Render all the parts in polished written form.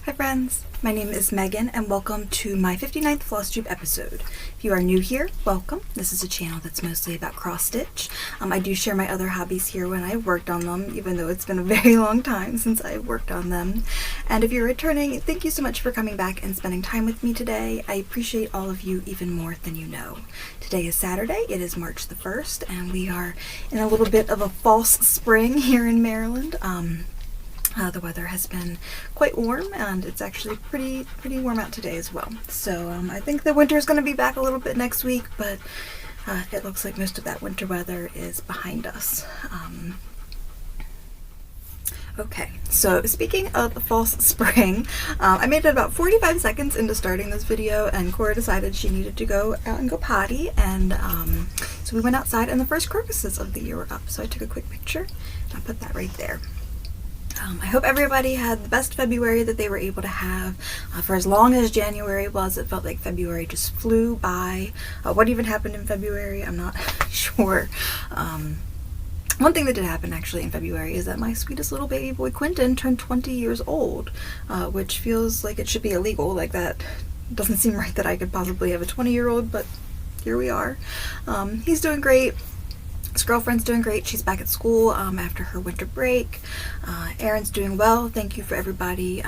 Hi friends, my name is Megan and welcome to my 59th Flosstube episode. If you are new here, welcome. This is a channel that's mostly about cross stitch. I do share my other hobbies here when I've worked on them, even though it's been a very long time since I've worked on them. And if you're returning, thank you so much for coming back and spending time with me today. I appreciate all of you even more than you know. Today is Saturday, it is March the 1st, and we are in a little bit of a false spring here in Maryland. The weather has been quite warm, and it's actually pretty warm out today as well. So I think the winter is going to be back a little bit next week, but it looks like most of that winter weather is behind us. Okay, so speaking of false spring, I made it about 45 seconds into starting this video, and Cora decided she needed to go out and go potty, and so we went outside, and the first crocuses of the year were up. So I took a quick picture, and I put that right there. I hope everybody had the best February that they were able to have. For as long as January was, it felt like February just flew by. What even happened in February, I'm not sure. One thing that did happen actually in February is that my sweetest little baby boy Quentin turned 20 years old, which feels like it should be illegal. Like, that doesn't seem right that I could possibly have a 20-year-old, but here we are. He's doing great. His girlfriend's doing great. She's back at school after her winter break. Aaron's doing well. Thank you for everybody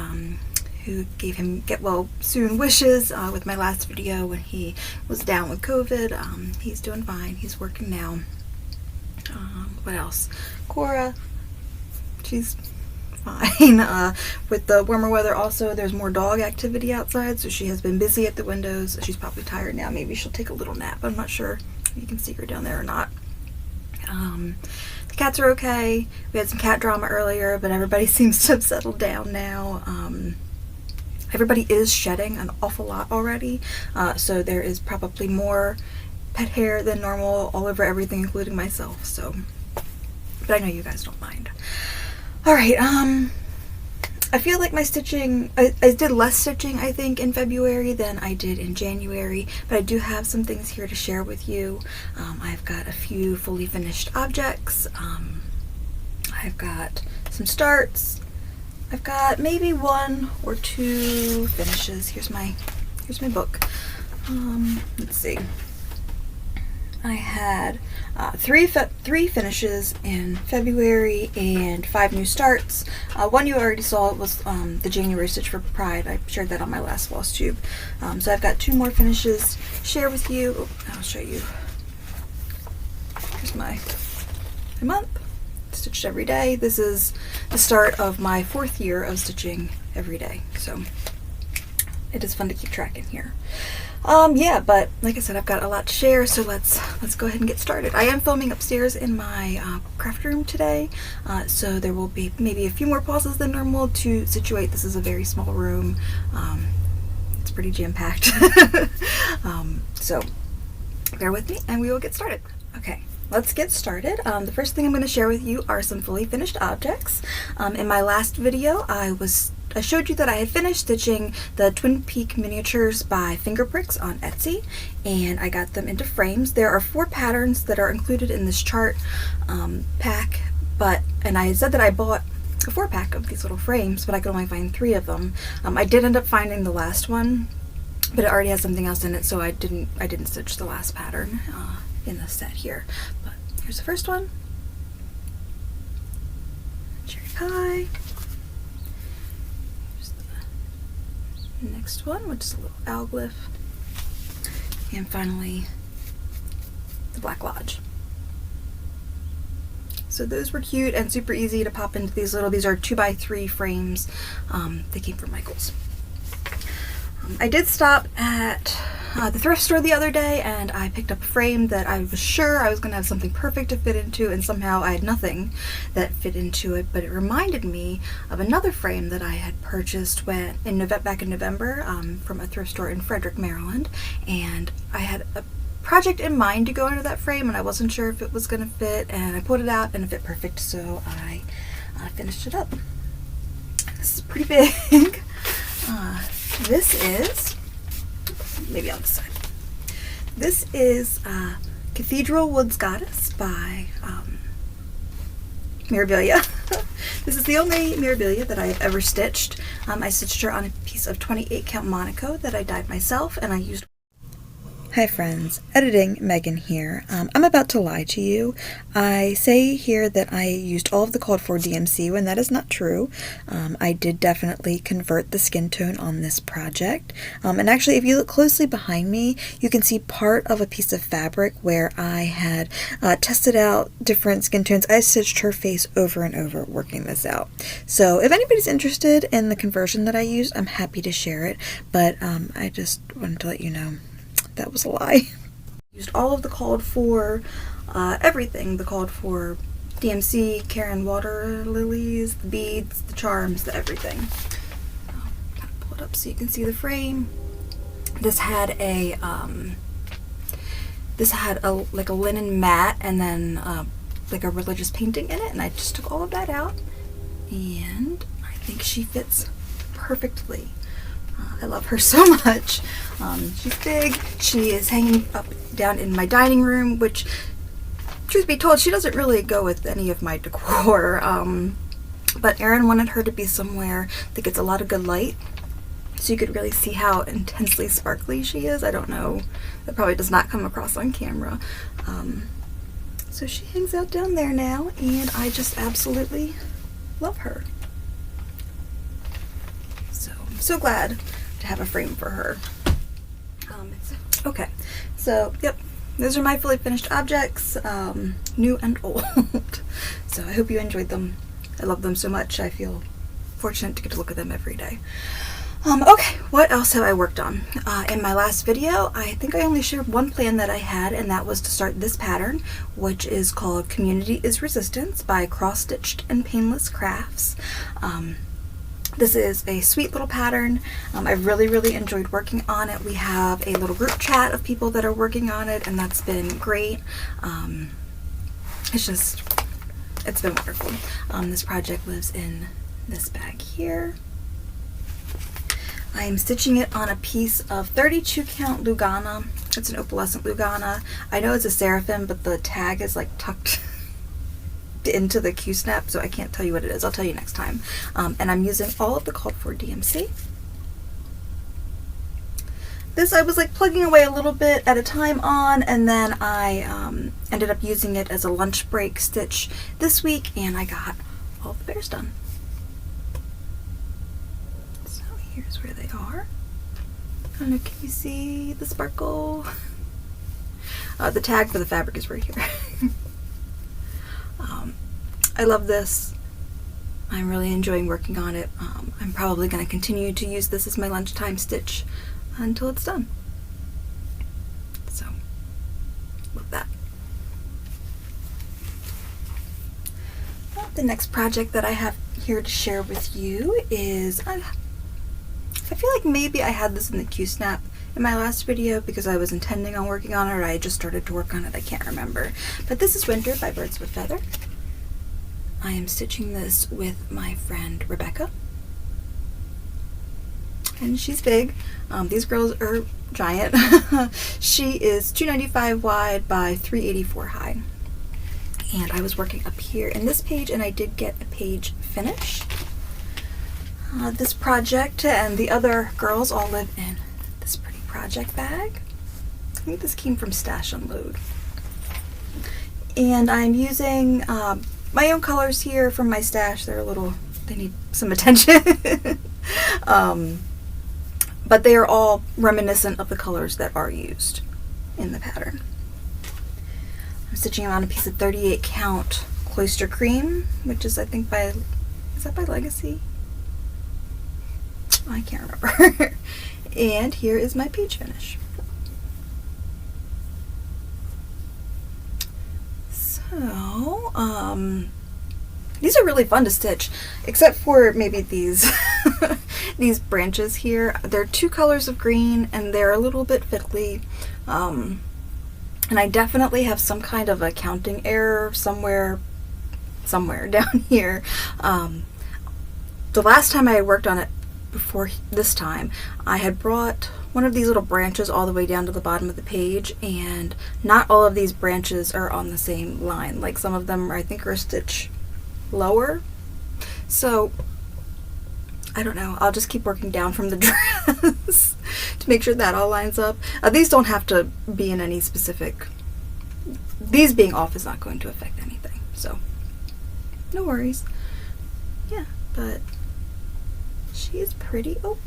who gave him get well soon wishes with my last video when he was down with COVID. He's doing fine. He's working now. What else? Cora, she's fine. With the warmer weather also, there's more dog activity outside, so she has been busy at the windows. She's probably tired now. Maybe she'll take a little nap. I'm not sure if you can see her down there or not. The cats are okay. We had some cat drama earlier, but everybody seems to have settled down now. Everybody is shedding an awful lot already, so there is probably more pet hair than normal all over everything, including myself. So, but I know you guys don't mind. All right. I feel like my stitching, I did less stitching, I think, in February than I did in January, but I do have some things here to share with you. I've got a few fully finished objects. I've got some starts. I've got maybe one or two finishes. Here's my book. Let's see. I had three finishes in February and 5 new starts. One you already saw was the January Stitch for Pride. I shared that on my last Flosstube. So I've got 2 more finishes to share with you. Oh, I'll show you. Here's my month. Stitched every day. This is the start of my 4th year of stitching every day. So it is fun to keep track in here. Yeah, but like I said, I've got a lot to share, so let's go ahead and get started. I am filming upstairs in my craft room today, so there will be maybe a few more pauses than normal to situate. This is a very small room. It's pretty jam-packed. So bear with me and we will get started. Okay. Let's get started. The first thing I'm going to share with you are some fully finished objects. In my last video, I showed you that I had finished stitching the Twin Peak miniatures by Finger Pricks on Etsy, and I got them into frames. There are 4 patterns that are included in this chart pack, and I said that I bought a 4-pack of these little frames, but I could only find 3 of them. I did end up finding the last one, but it already has something else in it, so I didn't stitch the last pattern in the set here. But here's the first one. Cherry pie. Here's the next one, which is a little owl glyph. And finally, the Black Lodge. So those were cute and super easy to pop into these are 2x3 frames. They came from Michael's. I did stop at the thrift store the other day, and I picked up a frame that I was sure I was going to have something perfect to fit into, and somehow I had nothing that fit into it, but it reminded me of another frame that I had purchased back in November from a thrift store in Frederick, Maryland, and I had a project in mind to go into that frame, and I wasn't sure if it was going to fit, and I pulled it out and it fit perfect, so I finished it up. This is pretty big. This is, maybe on the side. This is Cathedral Woods Goddess by Mirabilia. This is the only Mirabilia that I have ever stitched. I stitched her on a piece of 28 count Monaco that I dyed myself, and I used... Hi friends, Editing Megan here. I'm about to lie to you. I say here that I used all of the called for DMC when that is not true. I did definitely convert the skin tone on this project. And actually, if you look closely behind me, you can see part of a piece of fabric where I had tested out different skin tones. I stitched her face over and over working this out. So if anybody's interested in the conversion that I used, I'm happy to share it. But I just wanted to let you know that was a lie. Used all of the called for, everything. The called for DMC, Karen water lilies, the beads, the charms, the everything. I'll pull it up so you can see the frame. This had a like a linen mat and then like a religious painting in it, and I just took all of that out, and I think she fits perfectly. I love her so much. She's big. She is hanging up down in my dining room, which, truth be told, she doesn't really go with any of my decor. But Erin wanted her to be somewhere that gets a lot of good light, so you could really see how intensely sparkly she is. I don't know. That probably does not come across on camera. So she hangs out down there now, and I just absolutely love her. So glad to have a frame for her. Okay, so yep, those are my fully finished objects, new and old. So I hope you enjoyed them. I love them so much. I feel fortunate to get to look at them every day. Okay, what else have I worked on? In my last video, I think I only shared one plan that I had, and that was to start this pattern, which is called Community is Resistance by Cross Stitched and Painless Crafts. This is a sweet little pattern. I've really enjoyed working on it. We have a little group chat of people that are working on it, and that's been great. It's been wonderful. This project lives in this bag here. I am stitching it on a piece of 32 count Lugana. It's an opalescent Lugana. I know it's a seraphim, but the tag is like tucked into the Q-snap, so I can't tell you what it is. I'll tell you next time. And I'm using all of the called for DMC. This I was like plugging away a little bit at a time on, and then I ended up using it as a lunch break stitch this week, and I got all the bears done. So here's where they are. I don't know, can you see the sparkle? The tag for the fabric is right here. I love this. I'm really enjoying working on it. I'm probably going to continue to use this as my lunchtime stitch until it's done. So, love that. Well, the next project that I have here to share with you is, I feel like maybe I had this in the Q-snap in my last video because I was intending on working on it, or I just started to work on it. I can't remember. But this is Winter by Birds with Feather. I am stitching this with my friend Rebecca, and she's big. These girls are giant. She is 295 wide by 384 high, and I was working up here in this page, and I did get a page finished. This project and the other girls all live in this pretty project bag. I think this came from Stash Unload, and I'm using my own colors here from my stash. They're they need some attention. But they are all reminiscent of the colors that are used in the pattern. I'm stitching on a piece of 38 count Cloister Cream, which is I think is that by Legacy? I can't remember. And here is my page finish. So, these are really fun to stitch, except for maybe these these branches here. They're two colors of green, and they're a little bit fiddly. And I definitely have some kind of a counting error somewhere down here. The last time I had worked on it before this time, I had brought one of these little branches all the way down to the bottom of the page, and not all of these branches are on the same line. Like some of them I think are a stitch lower. So I don't know, I'll just keep working down from the dress to make sure that all lines up. These don't have to be in any specific, these being off is not going to affect anything, so no worries. Yeah, but she is pretty. Oh,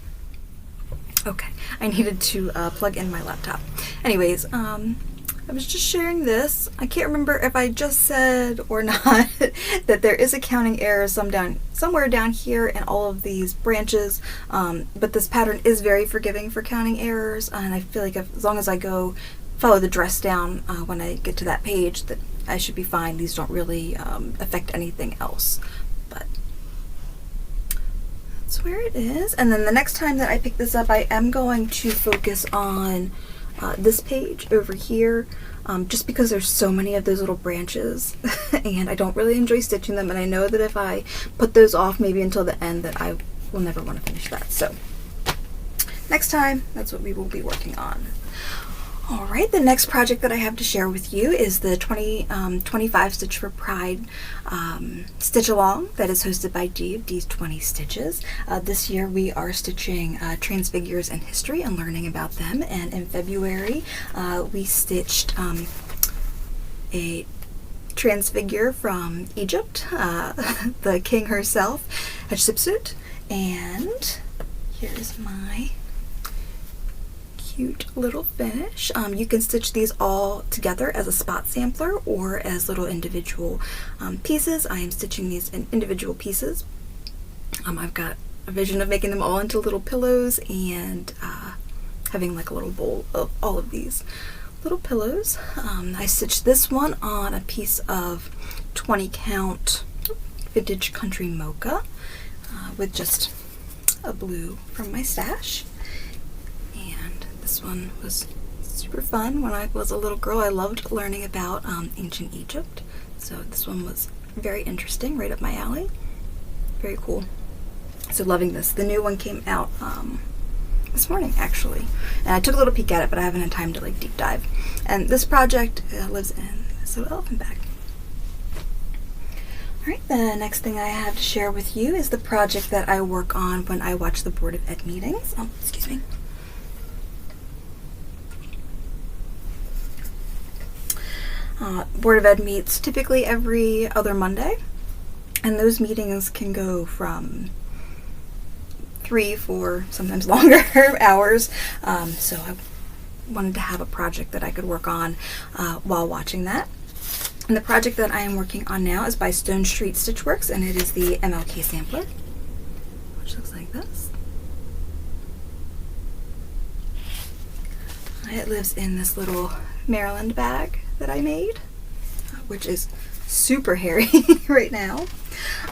okay, I needed to plug in my laptop. Anyways, I was just sharing this. I can't remember if I just said or not that there is a counting error somewhere down here in all of these branches, but this pattern is very forgiving for counting errors, and I feel like as long as I go follow the dress down when I get to that page, that I should be fine. These don't really affect anything else, but that's where it is. And then the next time that I pick this up, I am going to focus on this page over here, just because there's so many of those little branches and I don't really enjoy stitching them, and I know that if I put those off maybe until the end that I will never want to finish that. So next time, that's what we will be working on. Alright, the next project that I have to share with you is the 25 Stitch for Pride stitch along that is hosted by Dee of Dee's 20 Stitches. This year we are stitching trans figures in history and learning about them, and in February we stitched a trans figure from Egypt, the king herself, Hatshepsut, and here's my cute little finish. You can stitch these all together as a spot sampler or as little individual pieces. I am stitching these in individual pieces. I've got a vision of making them all into little pillows and having like a little bowl of all of these little pillows. I stitched this one on a piece of 20 count vintage country mocha with just a blue from my stash. This one was super fun. When I was a little girl, I loved learning about ancient Egypt, so this one was very interesting, right up my alley. Very cool. So loving this. The new one came out this morning, actually, and I took a little peek at it, but I haven't had time to like deep dive. And this project lives in this little elephant bag. Alright, the next thing I have to share with you is the project that I work on when I watch the Board of Ed meetings. Oh, excuse me. Board of Ed meets typically every other Monday, and those meetings can go from 3, 4, sometimes longer hours, so I wanted to have a project that I could work on while watching that. And the project that I am working on now is by Stone Street Stitchworks, and it is the MLK sampler, which looks like this. It lives in this little Maryland bag that I made, which is super hairy right now.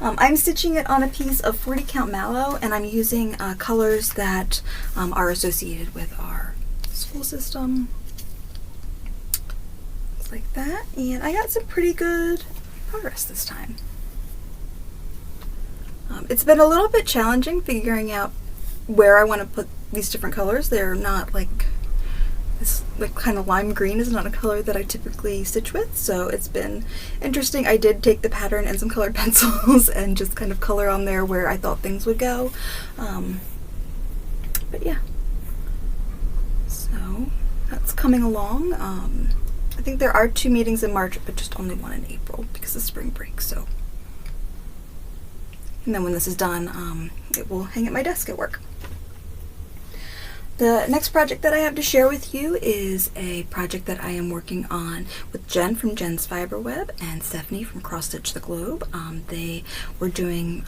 I'm stitching it on a piece of 40 count mallow, and I'm using colors that are associated with our school system. Just like that, and I got some pretty good progress this time. It's been a little bit challenging figuring out where I want to put these different colors. They're not like this, like kind of lime green is not a color that I typically stitch with, so it's been interesting. I did take the pattern and some colored pencils and just kind of color on there where I thought things would go. But yeah, so that's coming along. I think there are 2 meetings in March, but just only one in April because of spring break. So, and then when this is done, it will hang at my desk at work. The next project that I have to share with you is a project that I am working on with Jen from Jen's Fiberweb and Stephanie from Cross Stitch the Globe. They were doing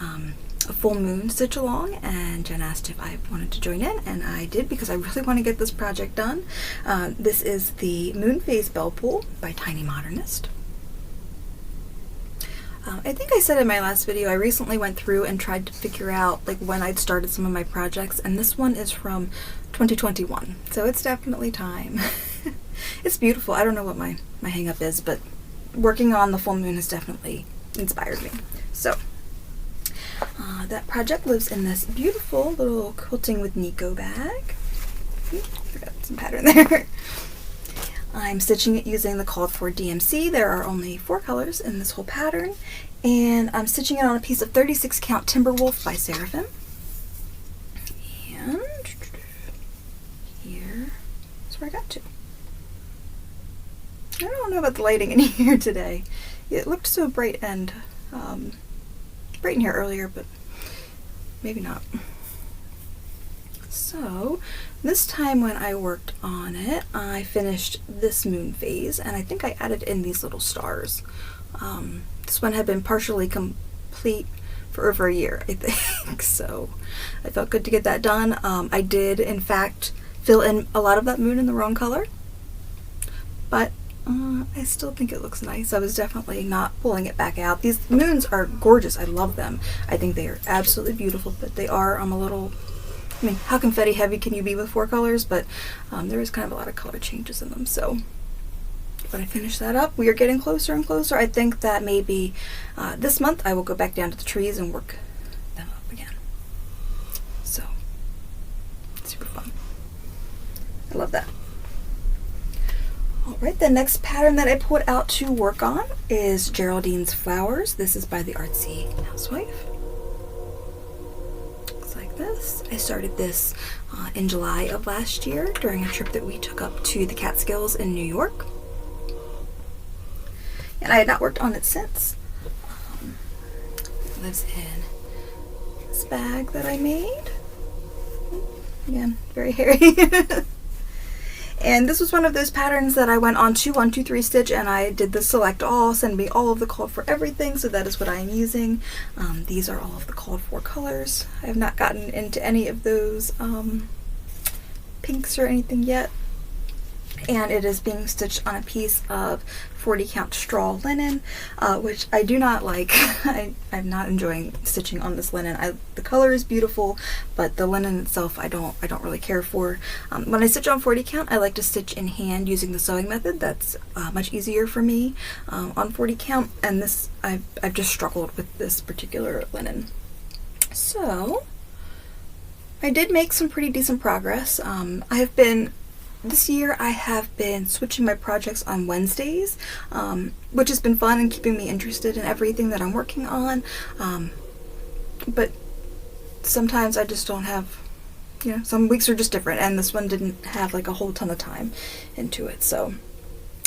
a full moon stitch along, and Jen asked if I wanted to join in, and I did because I really want to get this project done. This is the Moonphase Bell Pull by Tiny Modernist. I think I said in my last video, I recently went through and tried to figure out like when I'd started some of my projects, and this one is from 2021, so it's definitely time. It's beautiful. I don't know what my hang up is, but working on the full moon has definitely inspired me. So that project lives in this beautiful little Quilting with Nico bag. Forgot some pattern there. I'm stitching it using the called for DMC. There are only 4 colors in this whole pattern, And I'm stitching it on a piece of 36 count Timberwolf by Seraphim. And here's where I got to. I don't know about the lighting in here today. It looked so bright and bright in here earlier, but maybe not. So this time when I worked on it, I finished this Moonphase, and I think I added in these little stars. This one had been partially complete for over a year, I think, so I felt good to get that done. I did, in fact, fill in a lot of that moon in the wrong color, but I still think it looks nice. I was definitely not pulling it back out. These moons are gorgeous. I love them. I think they are absolutely beautiful, but they are a little, I mean, how confetti heavy can you be with 4 colors? But there is kind of a lot of color changes in them, so when I finish that up, we are getting closer and closer. I think that maybe this month I will go back down to the trees and work them up again. So, super fun. I love that. Alright, the next pattern that I pulled out to work on is Geraldine's Flowers. This is by the Artsy Housewife. Looks like this. I started this in July of last year during a trip that we took up to the Catskills in New York. And I had not worked on it since. It lives in this bag that I made. Again, very hairy. And this was one of those patterns that I went on to 1, 2, 3 stitch, and I did the select all, send me all of the called for everything, so that is what I am using. These are all of the called for colors. I have not gotten into any of those pinks or anything yet. And it is being stitched on a piece of 40 count straw linen, which I do not like. I'm not enjoying stitching on this linen. The color is beautiful, but the linen itself I don't really care for. When I stitch on 40 count, I like to stitch in hand using the sewing method. That's much easier for me on 40 count, and this I've just struggled with this particular linen. So I did make some pretty decent progress. This year I have been switching my projects on Wednesdays, which has been fun and keeping me interested in everything that I'm working on. But sometimes I just don't have, some weeks are just different, and this one didn't have like a whole ton of time into it. So,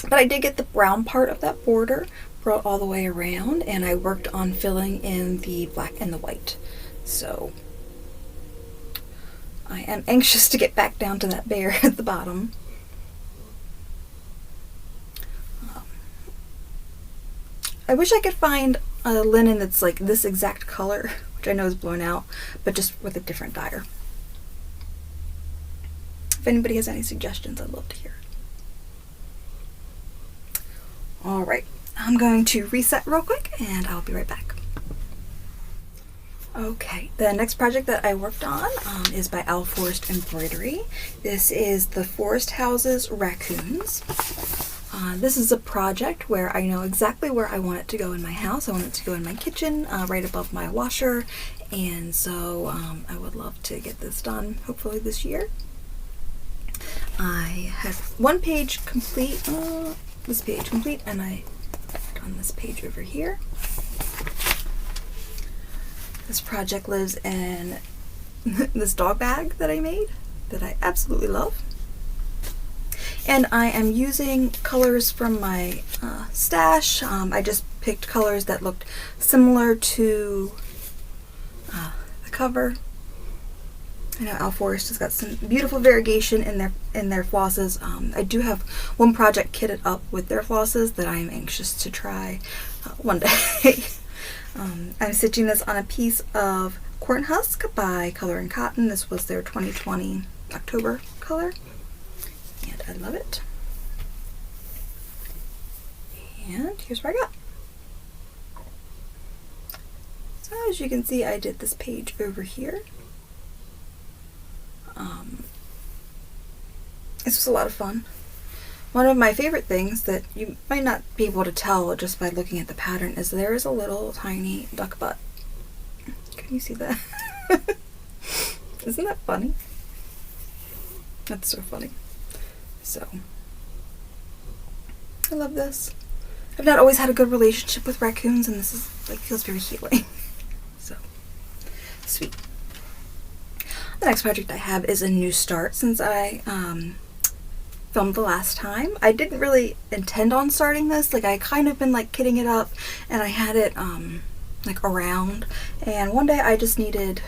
but I did get the brown part of that border brought all the way around, and I worked on filling in the black and the white. So I am anxious to get back down to that bear at the bottom. I wish I could find a linen that's like this exact color, which I know is blown out, but just with a different dyer. If anybody has any suggestions, I'd love to hear. Alright, I'm going to reset real quick and I'll be right back. Okay, the next project that I worked on is by Owl Forest Embroidery. This is the Forest Houses Raccoons. This is a project where I know exactly where I want it to go in my house. I want it to go in my kitchen, right above my washer, and so I would love to get this done, hopefully this year. I have one page complete, this page complete, and I worked on this page over here. This project lives in this dog bag that I made that I absolutely love. And I am using colors from my stash. I just picked colors that looked similar to the cover. I know Owl Forest has got some beautiful variegation in their flosses. I do have one project kitted up with their flosses that I am anxious to try one day. I'm stitching this on a piece of Corn Husk by Color and Cotton. This was their 2020 October color, and I love it. And here's what I got. So as you can see, I did this page over here. This was a lot of fun. One of my favorite things that you might not be able to tell just by looking at the pattern is there is a little tiny duck butt. Can you see that? Isn't that funny? That's so funny. So, I love this. I've not always had a good relationship with raccoons, and this is like feels very healing. So sweet. The next project I have is a new start since I filmed the last time. I didn't really intend on starting this. Like, I kind of been like kitting it up, and I had it like around, and one day I just needed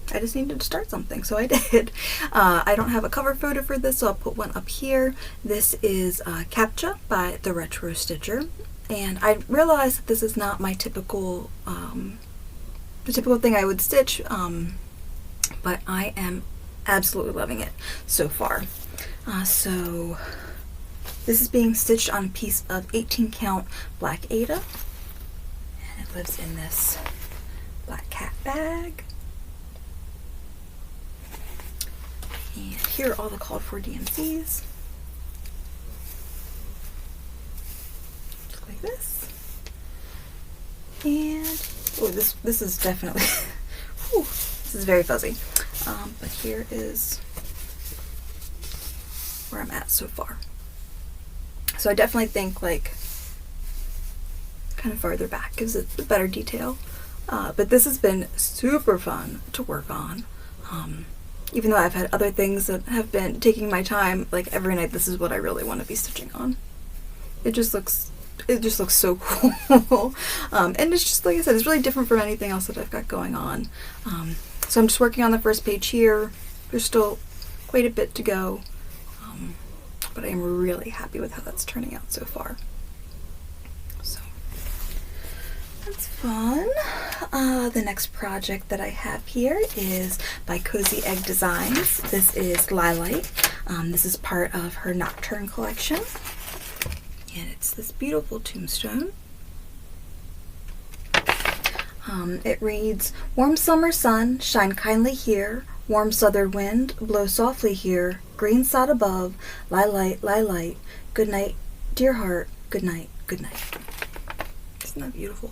to start something, so I did. I don't have a cover photo for this, so I'll put one up here. This is Captcha by the Retro Stitcher, and I realized that this is not my typical the typical thing I would stitch, but I am absolutely loving it so far. So this is being stitched on a piece of 18 count black Aida, and it lives in this black cat bag. And here are all the called for DMCs. Just like this. And oh, this is definitely whew, this is very fuzzy. But here is where I'm at so far. So I definitely think like kind of farther back gives it a better detail. But this has been super fun to work on. Even though I've had other things that have been taking my time, like every night this is what I really want to be stitching on. It just looks so cool. And it's just, like I said, it's really different from anything else that I've got going on. So I'm just working on the first page here. There's still quite a bit to go. But I'm really happy with how that's turning out so far. So that's fun. The next project that I have here is by Cozy Egg Designs. This is Lilac. This is part of her Nocturne collection. And it's this beautiful tombstone. It reads, warm summer sun, shine kindly here. Warm southern wind, blow softly here. Green sod above, lilac, lilac. Good night, dear heart. Good night, good night. Isn't that beautiful?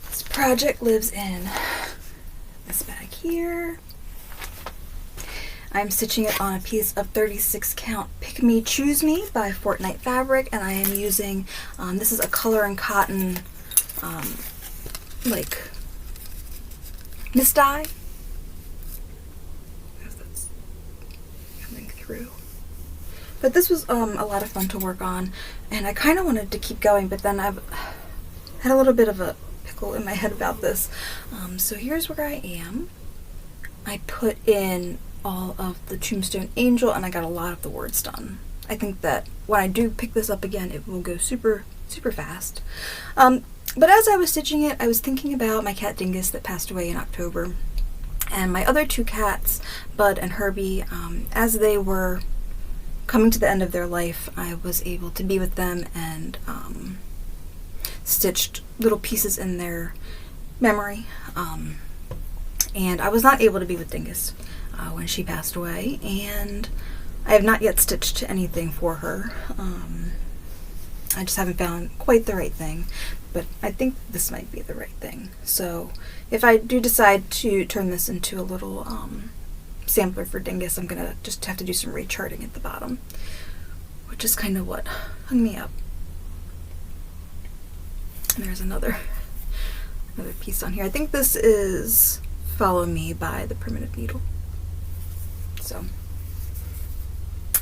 This project lives in this bag here. I'm stitching it on a piece of 36 count Pick Me Choose Me by Fortnite Fabric, and I am using, this is a color and cotton, like, mist dye. That's coming through. But this was a lot of fun to work on, and I kind of wanted to keep going, but then I've had a little bit of a pickle in my head about this. So here's where I am. I put in all of the Tombstone Angel, and I got a lot of the words done. I think that when I do pick this up again, it will go super, super fast. But as I was stitching it, I was thinking about my cat Dingus that passed away in October, and my other two cats, Bud and Herbie. As they were coming to the end of their life, I was able to be with them and stitched little pieces in their memory. And I was not able to be with Dingus when she passed away, and I have not yet stitched anything for her. I just haven't found quite the right thing, but I think this might be the right thing. So if I do decide to turn this into a little sampler for Dingus, I'm gonna just have to do some recharting at the bottom, which is kind of what hung me up. And there's another piece on here. I think this is Follow Me by the Primitive Needle. So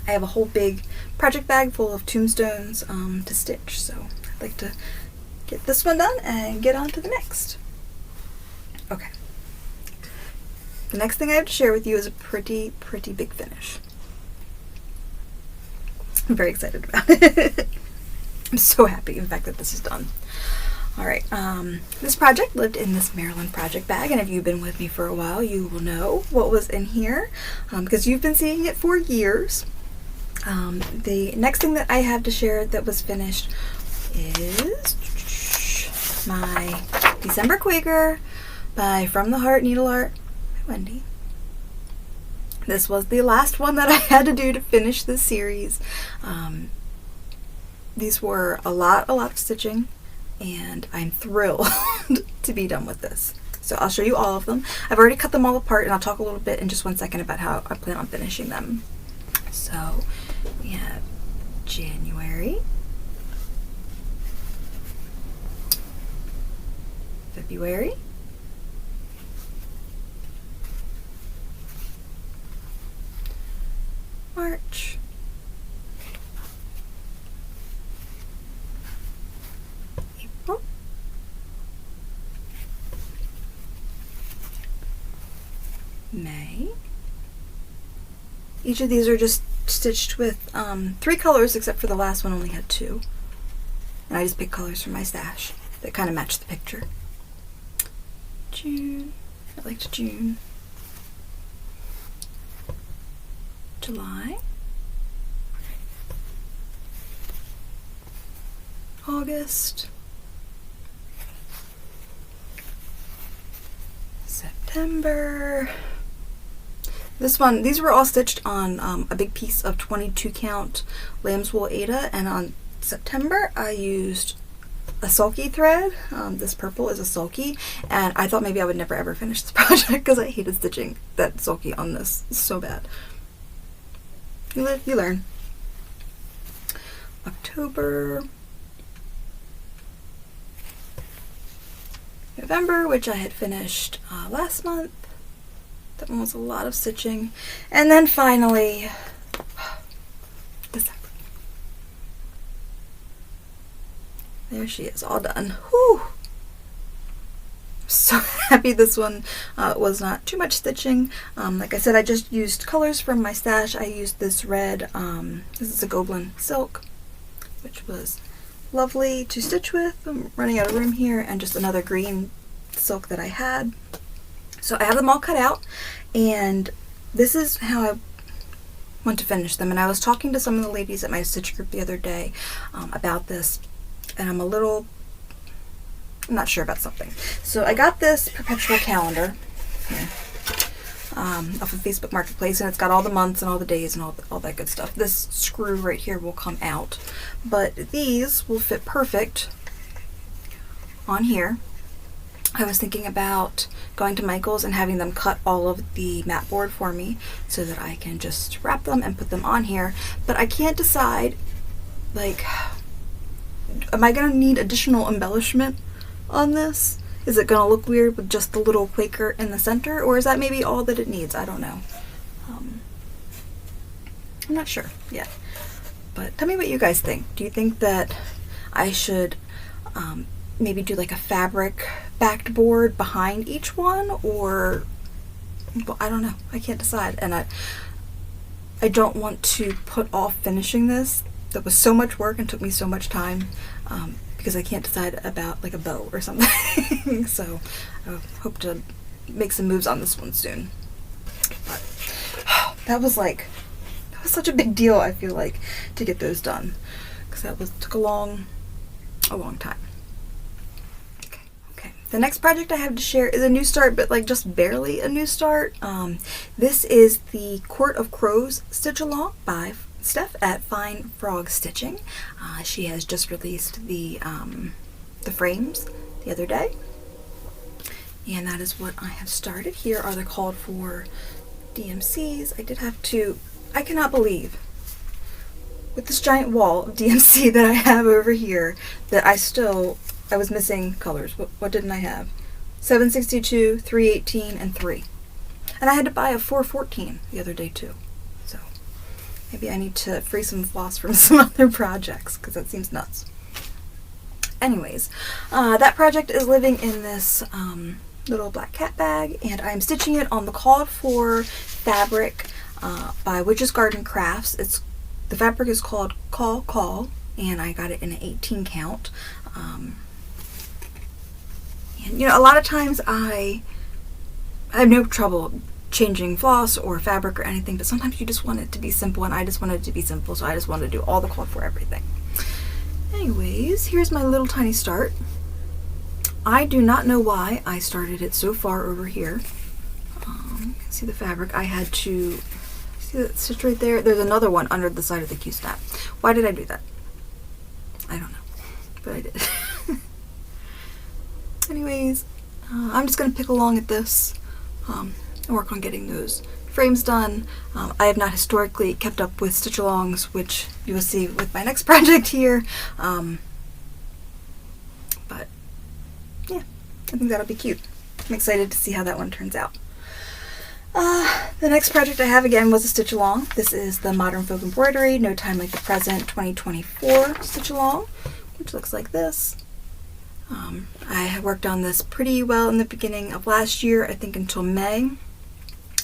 I have a whole big project bag full of tombstones to stitch, so I'd like to get this one done and get on to the next. Okay. The next thing I have to share with you is a pretty big finish. I'm very excited about it. I'm so happy, in fact, that this is done. Alright, this project lived in this Maryland project bag, and if you've been with me for a while, you will know what was in here, because you've been seeing it for years. The next thing that I have to share that was finished is my December Quaker by From the Heart Needle Art by Wendy. This was the last one that I had to do to finish this series. These were a lot of stitching, and I'm thrilled to be done with this. So I'll show you all of them. I've already cut them all apart, and I'll talk a little bit in just one second about how I plan on finishing them. So we have January, February, March, April, May. Each of these are just stitched with 3 colors, except for the last one only had 2. And I just picked colors from my stash that kind of match the picture. June, I liked June. July, August, September. These were all stitched on a big piece of 22 count lamb's wool Aida, and on September I used a sulky thread. This purple is a sulky, and I thought maybe I would never ever finish this project because I hated stitching that sulky on this so bad. You live, you learn. October, November, which I had finished last month. That one was a lot of stitching. And then finally, December. There she is, all done. Whew! So happy this one was not too much stitching. Like I said, I just used colors from my stash. I used this red, this is a Goblin silk, which was lovely to stitch with. I'm running out of room here, and just another green silk that I had. So I have them all cut out, and this is how I want to finish them. And I was talking to some of the ladies at my stitch group the other day about this, and I'm not sure about something. So I got this perpetual calendar here, off of Facebook Marketplace, and it's got all the months and all the days and all that good stuff. This screw right here will come out, but these will fit perfect on here. I was thinking about going to Michael's and having them cut all of the mat board for me so that I can just wrap them and put them on here, but I can't decide, like, am I going to need additional embellishment on this? Is it going to look weird with just the little Quaker in the center, or is that maybe all that it needs? I don't know. I'm not sure yet, but tell me what you guys think. Do you think that I should maybe do like a fabric backed board behind each one, or, well, I don't know. I can't decide, and I don't want to put off finishing this. That was so much work and took me so much time, because I can't decide about like a bow or something. So I hope to make some moves on this one soon. But that was such a big deal, I feel like, to get those done, because took a long time. The next project I have to share is a new start, but like just barely a new start. This is the Court of Crows Stitch Along by Steph at Fine Frog Stitching. She has just released the frames the other day, and that is what I have started. Here are the called for DMCs. I cannot believe, with this giant wall of DMC that I have over here, that I was missing colors. What didn't I have? 762, 318, and 3. And I had to buy a 414 the other day too. So maybe I need to free some floss from some other projects, because that seems nuts. Anyways, that project is living in this little black cat bag, and I'm stitching it on the called for fabric by Witch's Garden Crafts. The fabric is called Call, and I got it in an 18 count. And, a lot of times I have no trouble changing floss or fabric or anything, but sometimes you just want it to be simple, and I just wanted it to be simple, so I just wanted to do all the called for everything. Anyways, here's my little tiny start. I do not know why I started it so far over here. You can see the fabric. I had to see that stitch right there. There's another one under the side of the Q-snap. Why did I do that? I don't know, but I did. Anyways, I'm just going to pick along at this and work on getting those frames done. I have not historically kept up with stitch alongs, which you will see with my next project here. But yeah, I think that'll be cute. I'm excited to see how that one turns out. The next project I have again was a stitch along. This is the Modern Folk Embroidery No Time Like the Present 2024 stitch along, which looks like this. I had worked on this pretty well in the beginning of last year, I think until May,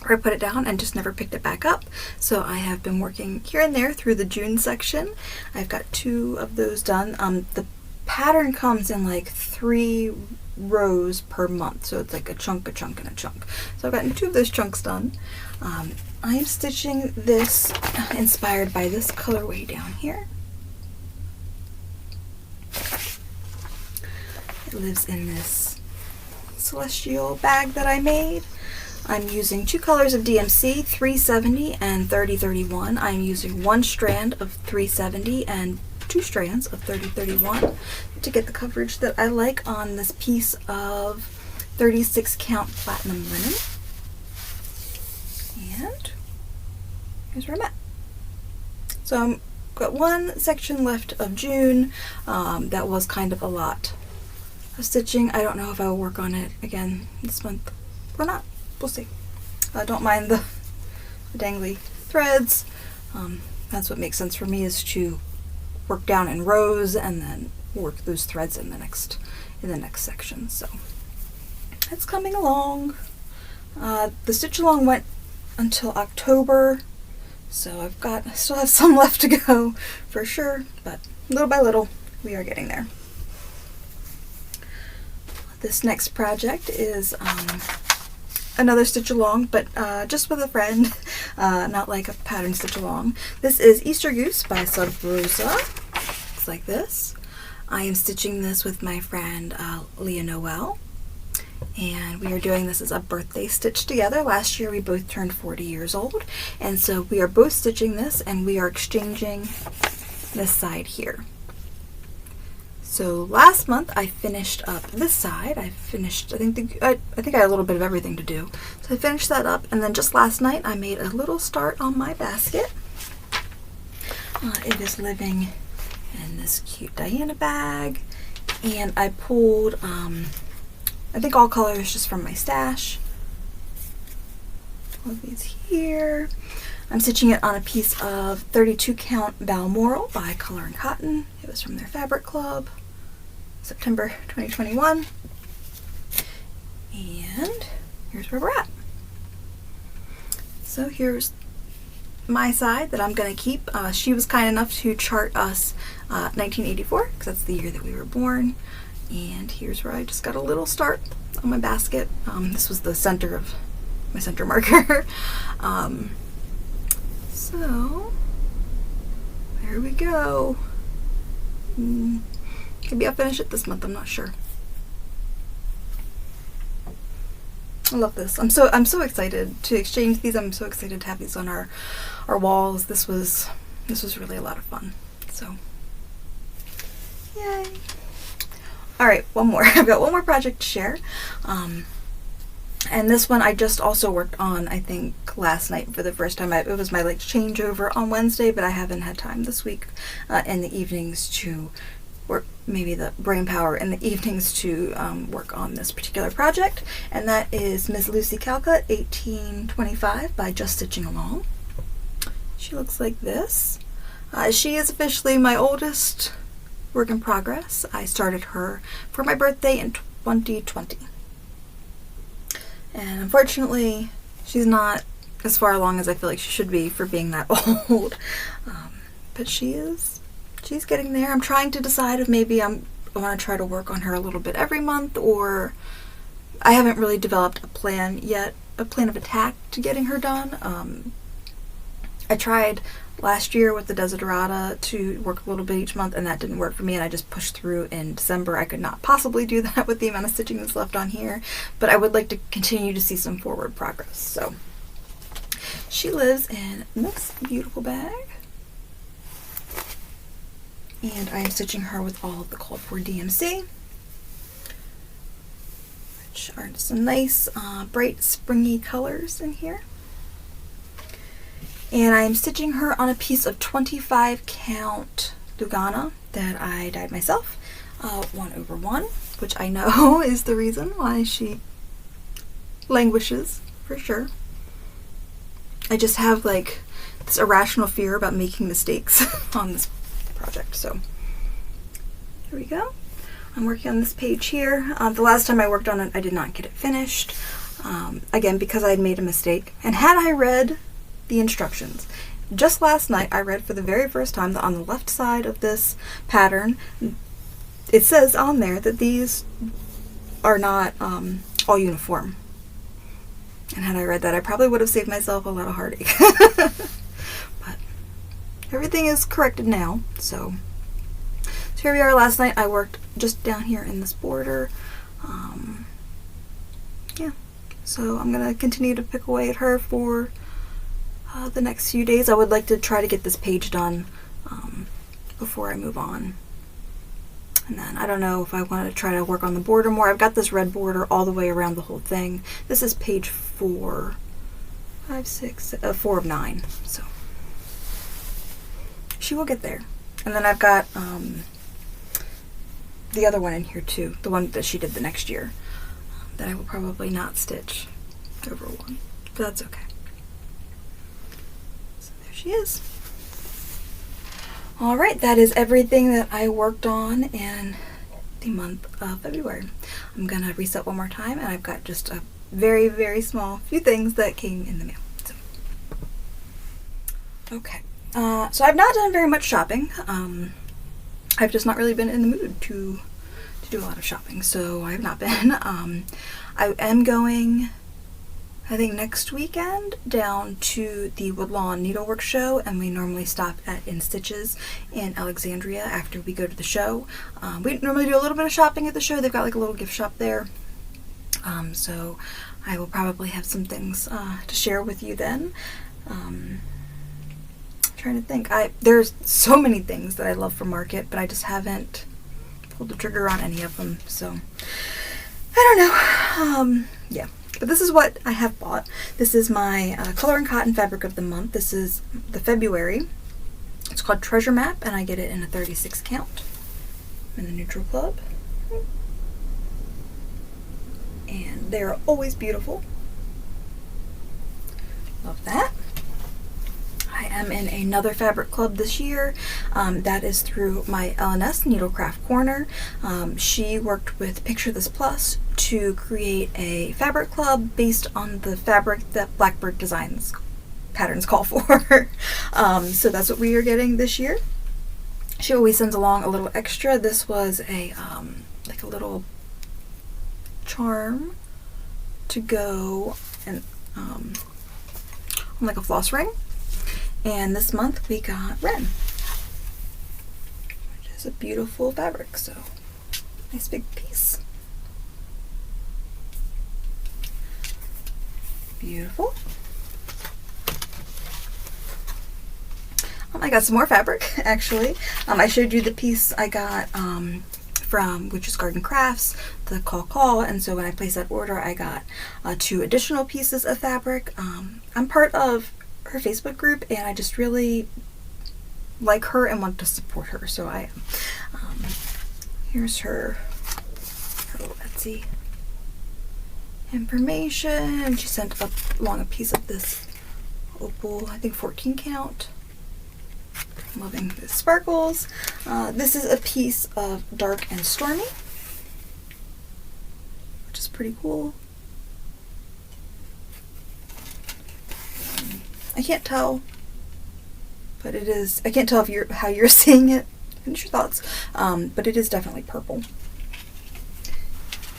where I put it down and just never picked it back up. So I have been working here and there through the June section. I've got 2 of those done. The pattern comes in like 3 rows per month, so it's like a chunk, and a chunk. So I've gotten 2 of those chunks done. I am stitching this inspired by this colorway down here. It lives in this celestial bag that I made. I'm using 2 colors of DMC, 370 and 3031. I'm using 1 strand of 370 and 2 strands of 3031 to get the coverage that I like on this piece of 36 count platinum linen. And here's where I'm at. So I've got 1 section left of June. That was kind of a lot of stitching. I don't know if I will work on it again this month or not. We'll see. I don't mind the dangly threads. That's what makes sense for me, is to work down in rows and then work those threads in the next section. So it's coming along. The stitch along went until October, so I still have some left to go for sure, but little by little we are getting there. This next project is another stitch along, but just with a friend, not like a pattern stitch along. This is Easter Goose by Sub Rosa. Looks like this. I am stitching this with my friend Leah Noel, and we are doing this as a birthday stitch together. Last year we both turned 40 years old, and so we are both stitching this, and we are exchanging this side here. So last month I finished up this side. I think I had a little bit of everything to do. So I finished that up, and then just last night I made a little start on my basket. It is living in this cute Diana bag, and I pulled I think all colors just from my stash. All of these here. I'm stitching it on a piece of 32 count Balmoral by Color and Cotton. It was from their fabric club, September 2021. And here's where we're at. So here's my side that I'm going to keep. She was kind enough to chart us 1984, because that's the year that we were born. And here's where I just got a little start on my basket. This was the center of my center marker. So there we go. Maybe I'll finish it this month, I'm not sure. I love this. I'm so excited to exchange these. I'm so excited to have these on our walls. This was really a lot of fun. So yay. Alright, one more. I've got one more project to share. And this one I just also worked on, I think, last night for the first time. It was my like changeover on Wednesday, but I haven't had time this week in the evenings to work, maybe the brain power in the evenings to work on this particular project. And that is Miss Lucy Calcutt 1825 by Just Stitching Along. She looks like this. She is officially my oldest work in progress. I started her for my birthday in 2020. And unfortunately, she's not as far along as I feel like she should be for being that old. But she's getting there. I'm trying to decide if maybe I want to try to work on her a little bit every month, or I haven't really developed a plan yet, a plan of attack to getting her done. I tried last year with the Desiderata to work a little bit each month, and that didn't work for me, and I just pushed through in December. I could not possibly do that with the amount of stitching that's left on here, but I would like to continue to see some forward progress. So she lives in this beautiful bag, and I am stitching her with all of the called for DMC, which are some nice bright springy colors in here. And I am stitching her on a piece of 25 count Lugana that I dyed myself, 1/1, which I know is the reason why she languishes, for sure. I just have like this irrational fear about making mistakes on this project, so here we go. I'm working on this page here. The last time I worked on it, I did not get it finished. Again, because I had made a mistake. And had I read the instructions, just last night I read for the very first time that on the left side of this pattern, it says on there that these are not all uniform. And had I read that, I probably would have saved myself a lot of heartache. But everything is corrected now, so here we are. Last night I worked just down here in this border. Yeah, so I'm gonna continue to pick away at her for the next few days. I would like to try to get this page done before I move on. And then I don't know if I want to try to work on the border more. I've got this red border all the way around the whole thing. This is page 4, 5, 6, 4 of 9. So she will get there. And then I've got the other one in here too, the one that she did the next year, that I will probably not stitch over one, but that's okay. So there she is. Alright, that is everything that I worked on in the month of February. I'm gonna reset one more time, and I've got just a very, very small few things that came in the mail. So. Okay, so I've not done very much shopping. I've just not really been in the mood to do a lot of shopping, so I have not been. I am going, I think next weekend, down to the Woodlawn Needlework Show, and we normally stop at In Stitches in Alexandria after we go to the show. We normally do a little bit of shopping at the show. They've got like a little gift shop there, so I will probably have some things to share with you then. Trying to think. There's so many things that I love from Market, but I just haven't pulled the trigger on any of them, so I don't know. Yeah, but this is what I have bought. This is my Color and Cotton Fabric of the Month. This is the February. It's called Treasure Map, and I get it in a 36 count. I'm in the Neutral Club. And they're always beautiful. Love that. I am in another fabric club this year. That is through my LNS Needlecraft Corner. She worked with Picture This Plus to create a fabric club based on the fabric that Blackbird Designs patterns call for. So that's what we are getting this year. She always sends along a little extra. This was a like a little charm to go and on like a floss ring. And this month we got Wren, which is a beautiful fabric, so nice big piece. Beautiful. I got some more fabric, actually. I showed you the piece I got from Witch's Garden Crafts, the Call, and so when I placed that order, I got 2 additional pieces of fabric. I'm part of her Facebook group, and I just really like her and want to support her, so I am. Here's her little Etsy information. She sent along a piece of this opal, I think 14 count. I'm loving the sparkles. This is a piece of Dark and Stormy, which is pretty cool. I can't tell, but it is. I can't tell if how you're seeing it. Finish your thoughts. But it is definitely purple.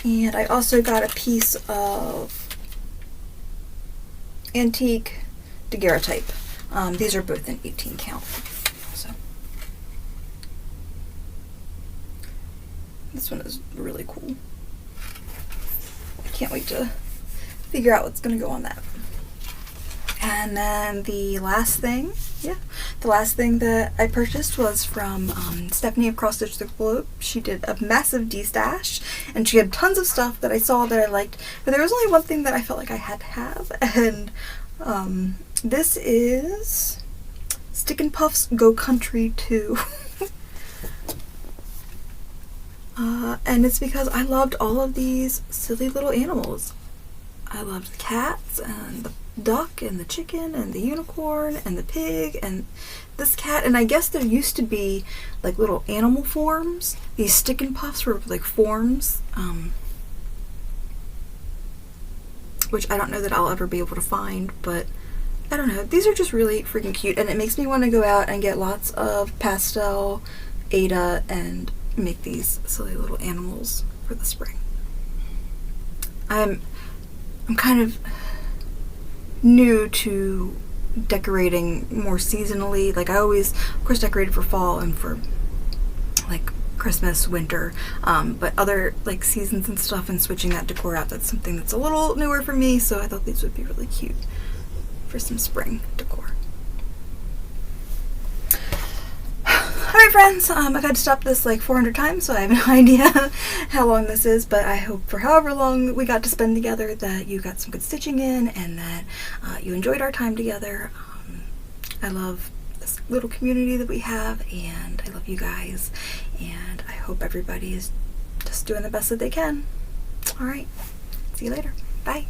And I also got a piece of antique daguerreotype. These are both in 18 count. So this one is really cool. I can't wait to figure out what's going to go on that. And then the last thing yeah, the last thing that I purchased was from Stephanie of Cross Stitch the Globe. She did a massive de-stash, and she had tons of stuff that I saw that I liked, but there was only one thing that I felt like I had to have, and this is Stick & Puff's Go Country 2. And it's because I loved all of these silly little animals. I loved the cats and the duck and the chicken and the unicorn and the pig and this cat, and I guess there used to be like little animal forms. These Stick & Puffs were like forms, which I don't know that I'll ever be able to find, but I don't know. These are just really freaking cute, and it makes me want to go out and get lots of pastel Ada and make these silly little animals for the spring. I'm kind of new to decorating more seasonally. Like I always, of course, decorated for fall and for like Christmas, winter, but other like seasons and stuff, and switching that decor out, that's something that's a little newer for me, so I thought these would be really cute for some spring decor. Alright friends, I've had to stop this like 400 times, so I have no idea how long this is, but I hope for however long we got to spend together that you got some good stitching in, and that you enjoyed our time together. I love this little community that we have, and I love you guys, and I hope everybody is just doing the best that they can. Alright, see you later. Bye.